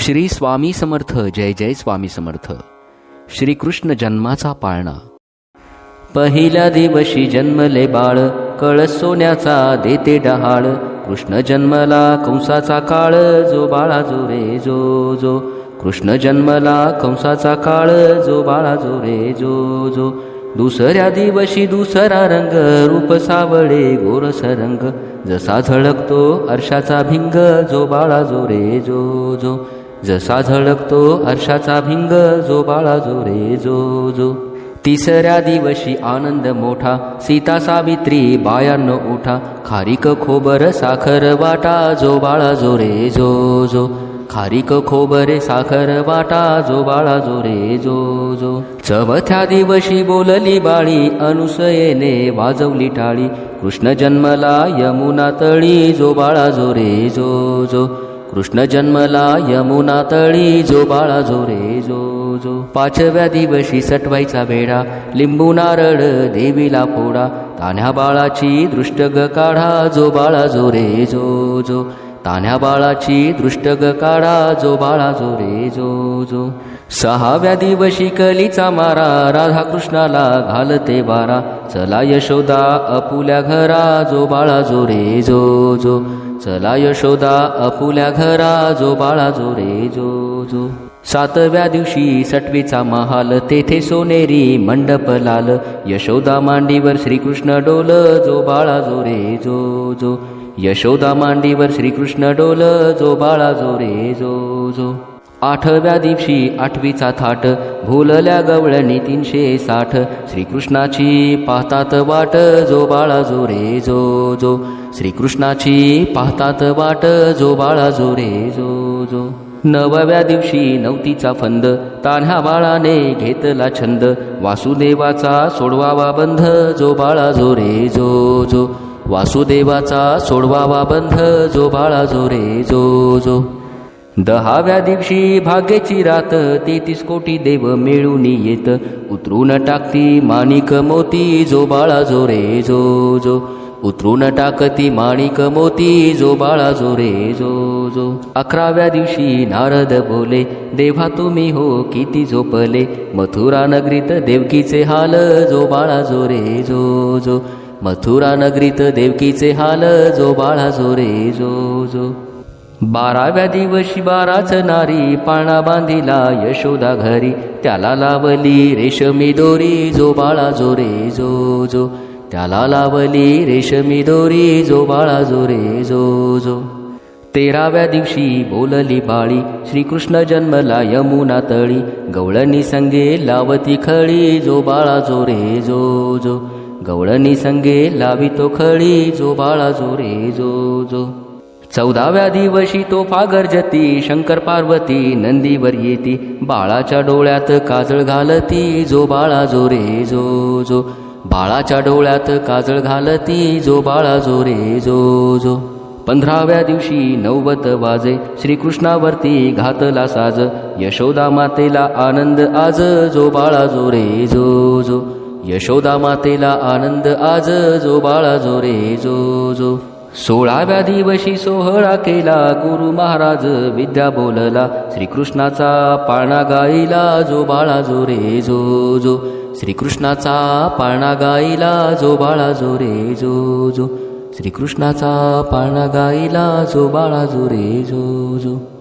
श्री स्वामी समर्थ. जय जय स्वामी समर्थ. श्रीकृष्ण जन्माचा पाळणा. पहिल्या दिवशी जन्मले बाळ, कळस सोन्याचा देते डहाळ. कृष्ण जन्मला कंसाचा काळ, जो बाळा जो रे जो जो. कृष्ण जन्मला कंसाचा काळ, जो बाळा जो रे जो जो. दुसऱ्या दिवशी दुसरा रंग, रूप सावळे गोरस रंग. जसा झळकतो अर्शाचा भिंग, जो बाळा जो रे जो जो. जसा झळकतो अर्शाचा भिंग, जो बाळा जो रे जो जो. तिसऱ्या दिवशी आनंद मोठा, सीता सावित्री बायांनो उठा. खारीक खोबर साखर वाटा, जो बाळा जो रे जो जो. खारीक खोबरे साखर वाटा, जो बाळा जो रे जो जो. चौथ्या दिवशी बोलली बाळी, अनुसयेने वाजवली टाळी. कृष्ण जन्मला यमुना तळी, जो बाळा जो रे जो जो. कृष्ण जन्मला यमुना तळी, जो बाळा जो रे जो जो. पाचव्या दिवशी सटवायचा वेढा, लिंबू नारळ देवीला फोडा. तान्ह्या बाळाची दृष्ट ग काढा, जो बाळा जो रे जो जो. तान्ह्या बाळाची दृष्ट ग काढा, जो बाळा जो रे जो जो. सहाव्या दिवशी कलीचा मारा, राधा कृष्णाला घालते बारा. चला यशोदा अपुल्या घरा, जो बाळा जो रे जो जो. चला यशोदा अपुल्या घरा, जो बाळा जो रे जो जो. सातव्या दिवशी सटवीचा महाल, तेथे सोनेरी मंडप लाल. यशोदा मांडीवर श्रीकृष्ण डोल, जो बाळा जो रे जो जो. यशोदा मांडीवर श्रीकृष्ण डोल, जो बाळा जो रे जो जो. आठव्या दिवशी आठवीचा थाट, भुलल्या गवळणी 360. श्रीकृष्णाची पाहतात वाट, जो बाळा जो रे जो जो. श्रीकृष्णाची पाहतात वाट, जो बाळा जो रे जो जो. नवव्या दिवशी नवतीचा फंद, तान्ह्या बाळाने घेतला छंद. वासुदेवाचा सोडवावा बंध, जो बाळा जो रे जो जो. वासुदेवाचा सोडवावा बंध, जो बाळा जो रे जो जो. दहाव्या दिवशी भाग्याची रात, 33 कोटी देव मिळून येत. उतरून टाकती माणिक मोती, जो बाळा जो रे जो जो. उतरून टाकती माणिक मोती, जो बाळा जो रे जो जो. 11व्या दिवशी नारद बोले, देवा तुम्ही हो किती झोपले. मथुरा नगरीत देवकीचे हाल, जो बाळा जो रे जो जो. मथुरा नगरीत देवकीचे हाल, जो बाळा जो रे जो जो. 12व्या दिवशी 12च नारी, पाळणा बांधिला यशोदा घरी. त्याला लावली रेशमी दोरी, जो बाळा जो रे जो जो. त्याला लावली रेशमी दोरी, जो बाळा जो रे जो जो. 13व्या दिवशी बोलली बाळी, श्रीकृष्ण जन्मला यमुना तळी. गवळणी संगे लावती खळी, जो बाळा जो रे जो जो. गवळणी संगे लावितो खळी, जो बाळा जो रे जो जो. 14व्या दिवशी तोफा गर्जती, शंकर पार्वती नंदीवर येती. बाळाच्या डोळ्यात काजळ घालती, जो बाळा जो रे जो जो. बाळाच्या डोळ्यात काजळ घालती, जो बाळा जो रे जो जो. 15व्या दिवशी नौबत वाजे, श्रीकृष्णावरती घातला साज. यशोदा मातेला आनंद आज, जो बाळा जो रे जो जो. यशोदा मातेला आनंद आज, जो बाळा जो रे जो जो. 16व्या दिवशी सोहळा केला, गुरु महाराज विद्या बोलला. श्रीकृष्णाचा पाळणा गाईला, जो बाळा जो रे जो जो. श्रीकृष्णाचा पाळणा गाईला, जो बाळा जो रे जो जो. श्रीकृष्णाचा पाळणा गाईला, जो बाळा जो रे जो जो.